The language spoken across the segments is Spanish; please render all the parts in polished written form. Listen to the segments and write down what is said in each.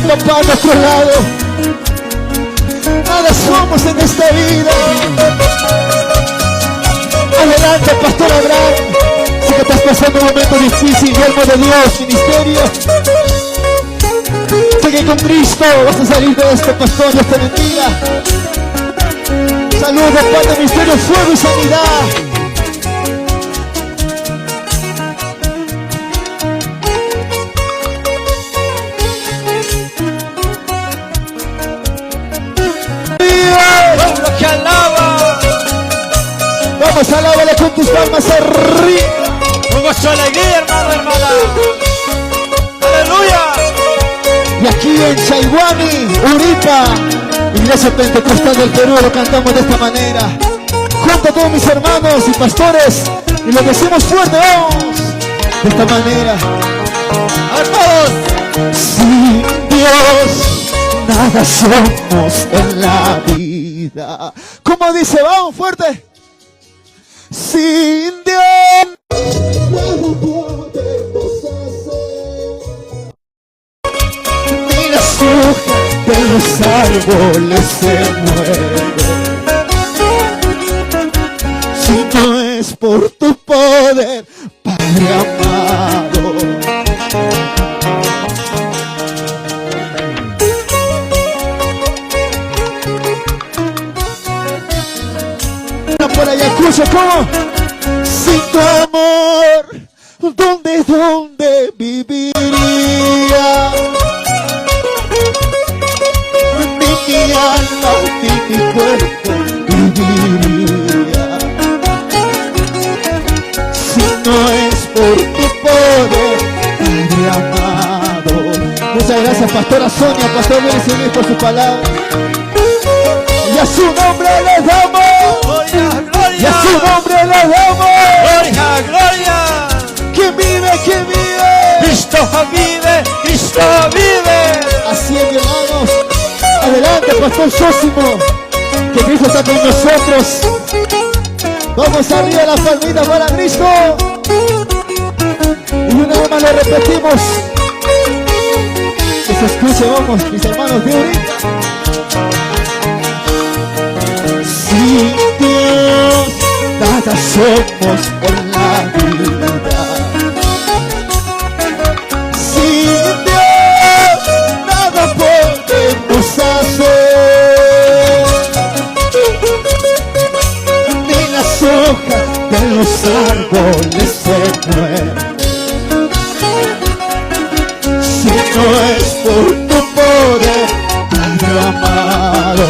papá a nuestro lado, nada somos en esta vida. Adelante, Pastor Abraham. Sé que estás pasando un momento difícil, siervo de Dios, ministerio. Sé que con Cristo vas a salir de esto, pastor. Dios te bendiga. Saludos, Padre, Ministerio, Fuego y Sanidad. Que alaba. Vamos, alábale con tus palmas arriba. Un gozo de alegría, hermano, hermana. Aleluya. Y aquí en Chaihuani, Uripa, Iglesia Pentecostal del Perú, lo cantamos de esta manera. Junto a todos mis hermanos y pastores, y lo decimos fuerte, vamos. De esta manera. A todos. Sin Dios, nada somos en la vida. ¿Cómo dice? Vamos, fuerte. Sin Dios, nada podemos hacer. Ni las hojas de los árboles se mueven. Si no es por tu poder, Padre amado. Por Ayacucho, ¿cómo? Sin tu amor, ¿dónde viviría? Ni mi alma, ni mi cuerpo viviría. Si no es por tu poder, Padre amado. Muchas gracias, Pastora Sonia, Pastor Luis, por su palabra. Y a su nombre le damos. Gloria, gloria. Y a su nombre le damos. Gloria, gloria. ¿Quién vive? ¿Quién vive? Cristo vive, Cristo vive. Así es, mi hermanos. Adelante, Pastor Sósimo, que Cristo está con nosotros. Vamos arriba, la palmita para Cristo. Y una vez más lo repetimos. Que se escuche, vamos, mis hermanos de ahorita. Sin Dios, nada somos en la vida. Sin Dios, nada podemos hacer. Ni las hojas de los árboles se mueven. Si no es por tu poder, Padre amado.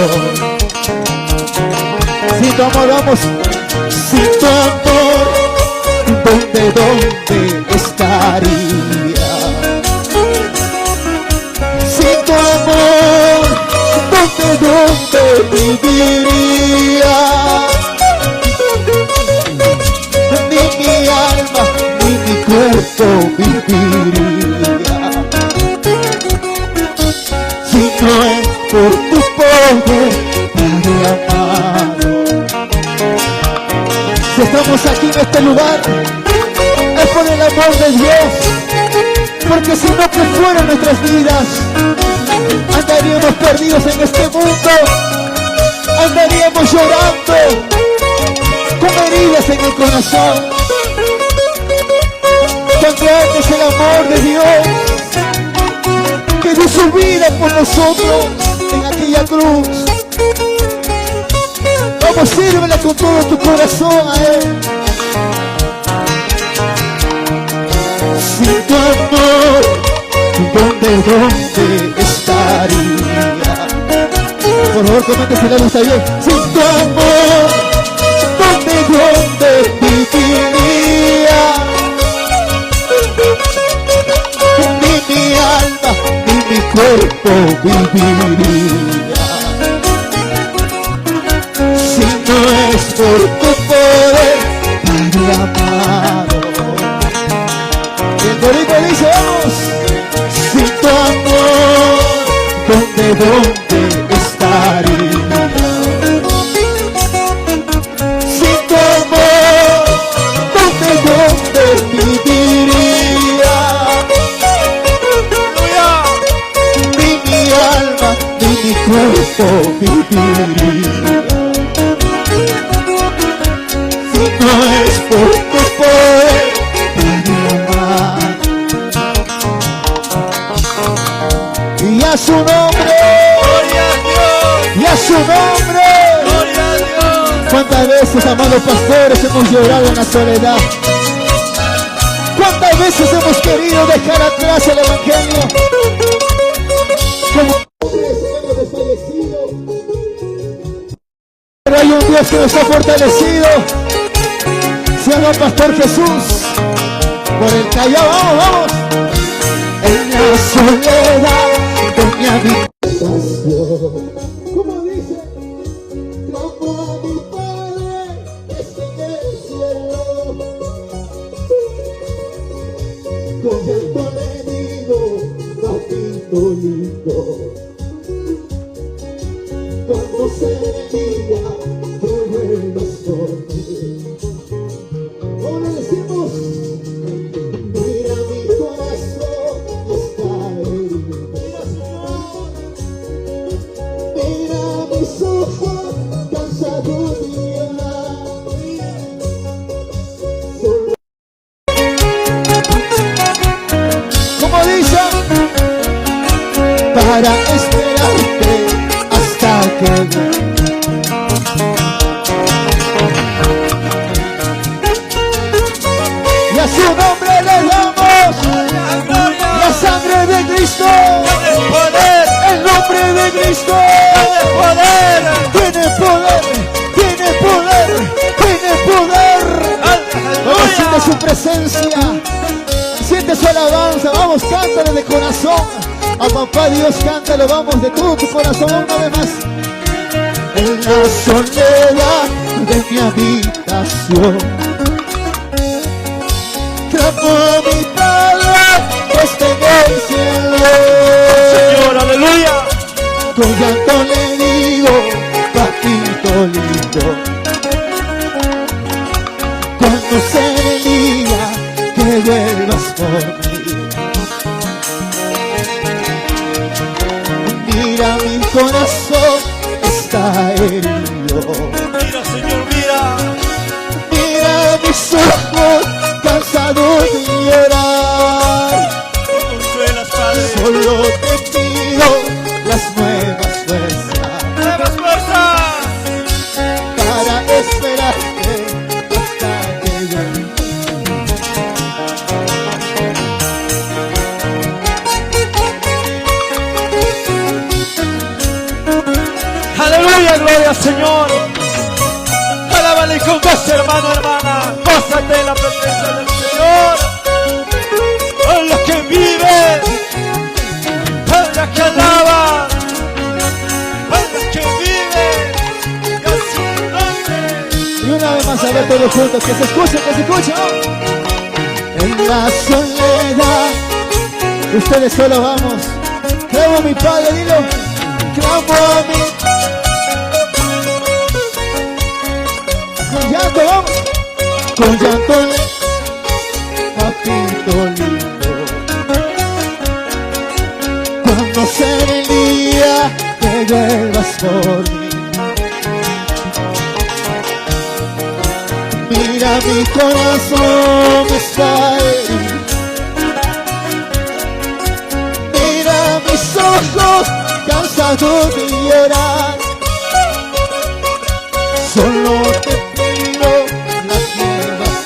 Sin tu amor, vamos. Sin tu amor, ¿dónde estaría? Sin tu amor, ¿dónde viviría? Ni mi alma, ni mi cuerpo viviría. Si no es por tu poder, Padre amado. Si estamos aquí en este lugar, es por el amor de Dios. Porque si no, que fueran nuestras vidas, andaríamos perdidos en este mundo. Andaríamos llorando, con heridas en el corazón. Tan grande es el amor de Dios, que dio su vida por nosotros en aquella cruz. Vamos, sírvele con todo tu corazón a Él. Sin tu amor, ¿dónde estaría? Por favor, comente si le gusta bien. Sin tu amor, ¿dónde viviría? Ni mi alma, ni mi cuerpo viviría. Si no es por tu poder, Padre amado. Y el corito dice, vamos. Sin tu amor, ¿dónde estaría? Sin tu amor, ¿dónde viviría? Ni mi tiempo viviría si no es por tu poder para amar. Y a su nombre, Gloria a Dios. y a su nombre. Gloria a Dios. ¿Cuántas veces, amados pastores, hemos llorado en la soledad? ¿Cuántas veces hemos querido dejar atrás el evangelio? Como hombres hemos desfallecido, pero hay un Dios que nos ha fortalecido. Se llama Pastor Jesús. Por el Callao, vamos, vamos. En la soledad de mi habitación. ¿Cómo dice? Clamo a mi Padre que está en el cielo. Con llanto le digo, papito lindo. Cuando se diga que vuelvas por mí. Ahora decimos, mira mi corazón está herido. Mira mis ojos cansados de llorar. Solo como dicen, para esperarte hasta que y a su nombre le damos la sangre de Cristo, El poder. el nombre de Cristo El poder. tiene poder, tiene poder, tiene poder. Vamos, siente su presencia, siente su alabanza, vamos, cántale de corazón. A papá Dios cántalo, vamos, de todo tu corazón, una vez más. En la soledad de mi habitación, clamo a mi Padre que esté en el cielo. Señor, aleluya. Con llanto le digo, papito lindo. Cuando se me diga que vuelvas por mí. Mira mi corazón está herido. Mira, Señor, mira. Mira mis ojos cansados de llorar. Consuelas, Padre. Solo te pido las nuevas fuerzas Nuevas fuerzas. para esperarte hasta que llegue. Aleluya, gloria al Señor. Alábale con gozo, hermano, hermana. Gózate en la presencia del Señor. En los que viven, en los que alaban, en los que viven, y a su nombre. Y una vez más a ver todos juntos, que se escuche, que se escuche. ¿No? En la soledad, ustedes solo vamos. Clamo a mi Padre, dilo. Clamo a mi. Con llanto, vamos. Con llanto, papito lindo. Cuando sea el día que vuelvas por mí. Mira mi corazón está herido. Mira mis ojos cansados de llorar. Solo te pido las nuevas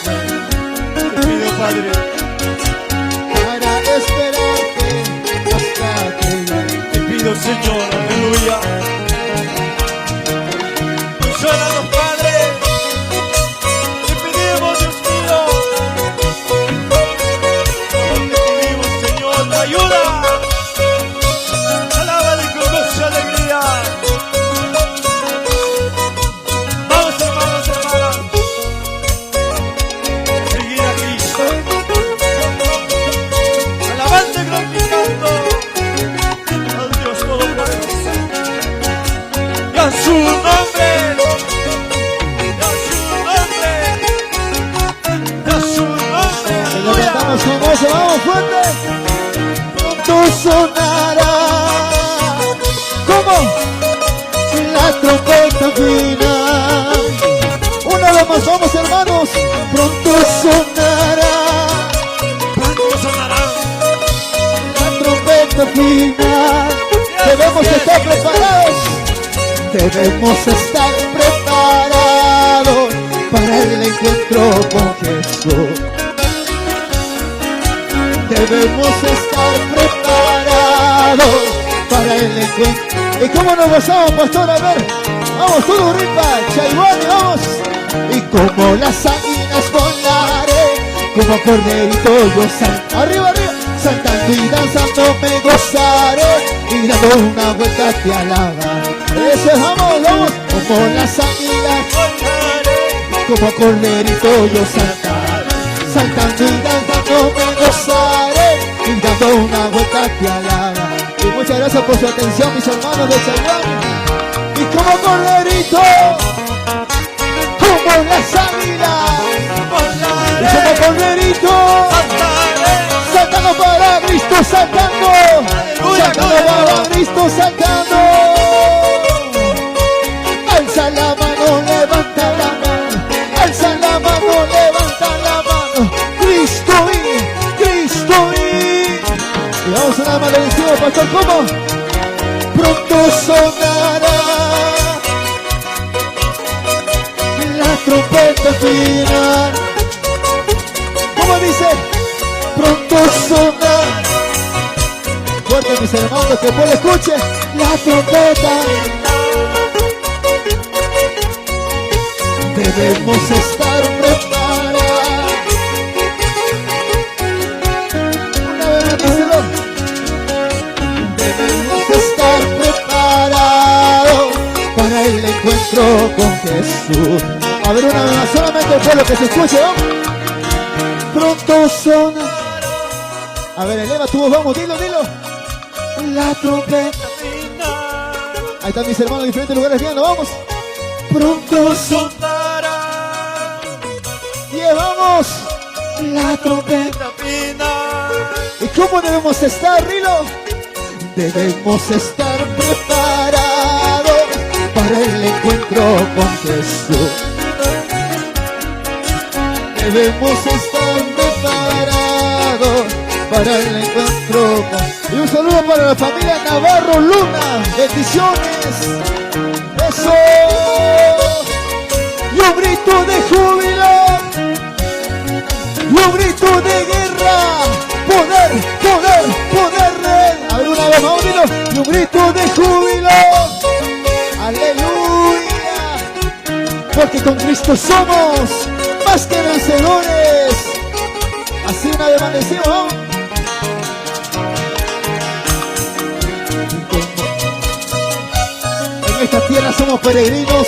Te pido, Padre, para esperarte hasta que llegue. te pido, Señor, aleluya. Consuélanos, Padre. Te pedimos, Dios mío. Te pedimos, Señor, tu ayuda. Alábale con gozo y alegría. Vamos, hermanos, hermanas. Seguir a Cristo. Alabando y glorificando al Dios Todopoderoso. Y a su nombre. Y a su nombre. Y a su nombre. Que lo Aleluya. cantamos con gozo, vamos fuerte. Pronto sonará. ¿Cómo? la trompeta final. Una vez más, vamos hermanos, pronto sonará. Pronto sonará. La trompeta final. Debemos estar preparados. Debemos estar preparados para el encuentro con Jesús. Debemos estar preparados para el encuentro. ¿Y cómo nos gozamos, pastor? A ver, vamos, todo ripa, Chaiguani, vamos. Y como las águilas volaré, como corderito yo salto. Arriba, arriba, saltando y danzando me gozaré, y dando una vuelta te alabaré. Eso es, vamos, vamos. Como las águilas volaré, como corderito yo saltaré, saltando y danzando me gozaré, y dando una vuelta te alabaré. Y muchas gracias por su atención, mis hermanos de Chaiguani. Y como corderito, como las águilas, y como corderito, saltando para Cristo, saltando, saltando para Cristo, saltando. Alza la mano, levanta la mano, alza la mano, levanta la mano. Cristo y vamos a una más decimos, pastor, ¿cómo? Pronto sonará la trompeta final. ¿Cómo dice? Pronto sonará. Fuerte, mis hermanos, que puedo escuche la trompeta. Debemos estar preparados. Una vez más, díselo. Debemos estar preparados para el encuentro con Jesús. A ver, una vez más, solamente el pueblo que se escuche, ¿no? Pronto sonará. A ver, eleva tu voz, vamos, dilo, dilo. La trompeta final. Ahí están mis hermanos en diferentes lugares viendo, vamos. Pronto sonará. Llevamos la trompeta final. ¿Y cómo debemos estar, Rilo? Debemos estar preparados para el encuentro con Jesús. Debemos estar preparados para el encuentro con... Y un saludo para la familia Navarro Luna. Bendiciones. Eso. Y un grito de júbilo. Y un grito de guerra. Poder, poder, poder de él. A ver, una vez más, dilo. Y un grito de júbilo. Aleluya. Porque con Cristo somos más que vencedores. Así una vez más decimos, ¿no? En esta tierra somos peregrinos.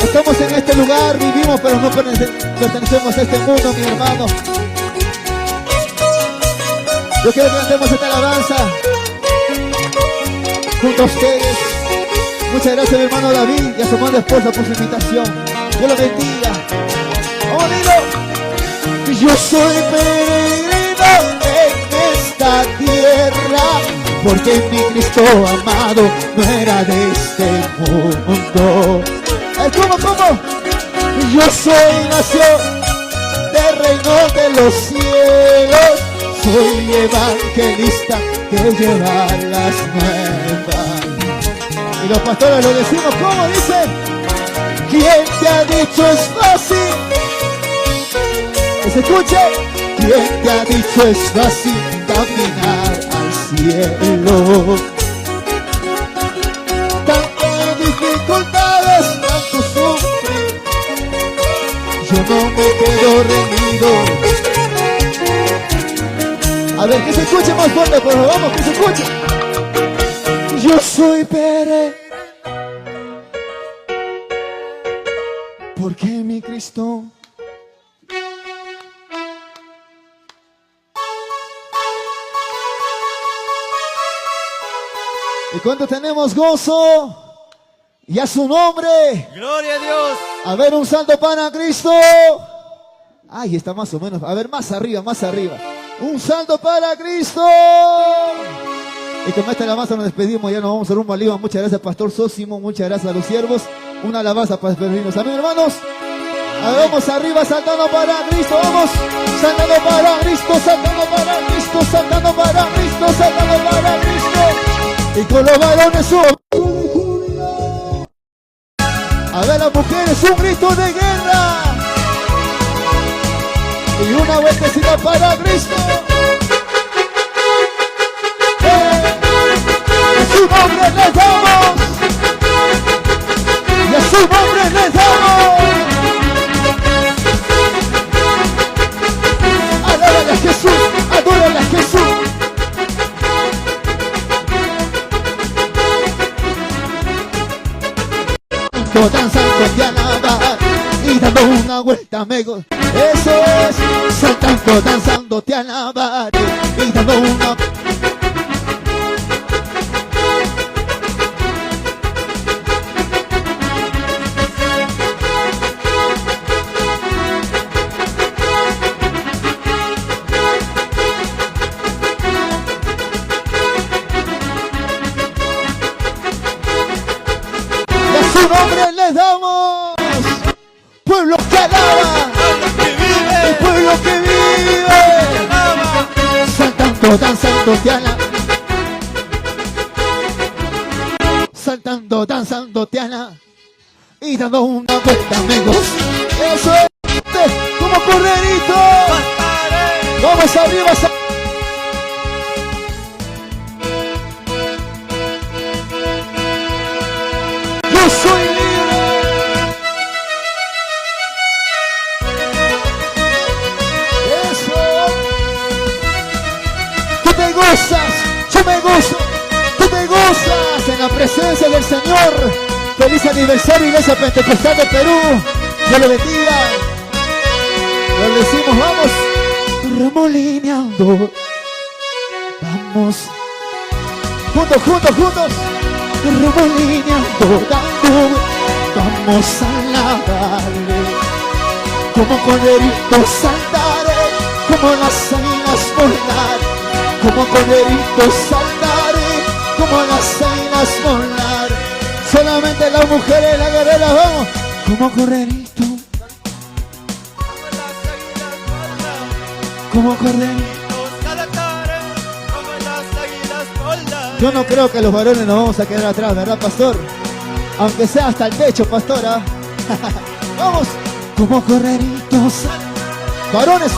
Estamos en este lugar, vivimos, pero no pertenecemos a este mundo, mi hermano. Yo quiero que cantemos esta alabanza junto a ustedes. Muchas gracias, mi hermano David y a su amada esposa por su invitación. Dios lo bendiga. ¡Vamos, dilo! Yo soy peregrino en esta tierra, porque mi Cristo amado no era de este mundo. ¿Cómo? Yo soy nación del reino de los cielos, soy evangelista que lleva las nuevas. Y los pastores lo decimos, ¿cómo dice? ¿Quién te ha dicho es fácil? Que se escuche. ¿Quién te ha dicho es fácil caminar al cielo? Tantas dificultades, tanto sufrir, yo no me quedo rendido. A ver, que se escuche más fuerte, por favor, vamos, que se escuche. Yo soy peregrino, porque mi Cristo y cuando tenemos gozo y a su nombre. Gloria a Dios. A ver, un salto para Cristo. Ahí está más o menos. A ver, más arriba, más arriba. Un salto para Cristo. Y con esta alabanza nos despedimos, ya nos vamos a rumbo a Lima. Muchas gracias, Pastor Sósimo, muchas gracias a los siervos. Una alabanza para despedirnos. Amén, hermanos. Vamos arriba, saltando para Cristo, vamos. Saltando para Cristo, saltando para Cristo, saltando para Cristo, saltando para Cristo. Y con los varones a ver, las mujeres, un grito de guerra. Y una vueltecita para Cristo. A su nombre les damos. Y a su nombre les damos. Adórale a Jesús, adórale a Jesús. Danzando te alabar y dando una vuelta me gozo. Eso es, saltando, danzando te alabar y dando una. Su nombre les damos, pueblo que alaba, el pueblo que vive, saltando, danzando, te alaba, saltando, danzando, te alaba, y dando una vuelta me gozo. Eso es, como corderito, vamos arriba, yo soy libre. Eso. Tú te gozas, yo me gozo. Tú te gozas en la presencia del Señor. Feliz aniversario, Iglesia Pentecostal de Perú. Dios lo bendiga. Lo decimos, vamos. Remolineando. Vamos. Juntos, juntos, juntos. Remolineando, dando, vamos a alabarle, como corderitos saltaré, como las águilas volar, como corderitos saltaré, como las águilas volar. Solamente las mujeres, la guerrera, vamos, como corderito, como corderito. Yo no creo que los varones nos vamos a quedar atrás, ¿verdad, pastor? Aunque sea hasta el techo, pastora. Vamos, como correritos. Varones,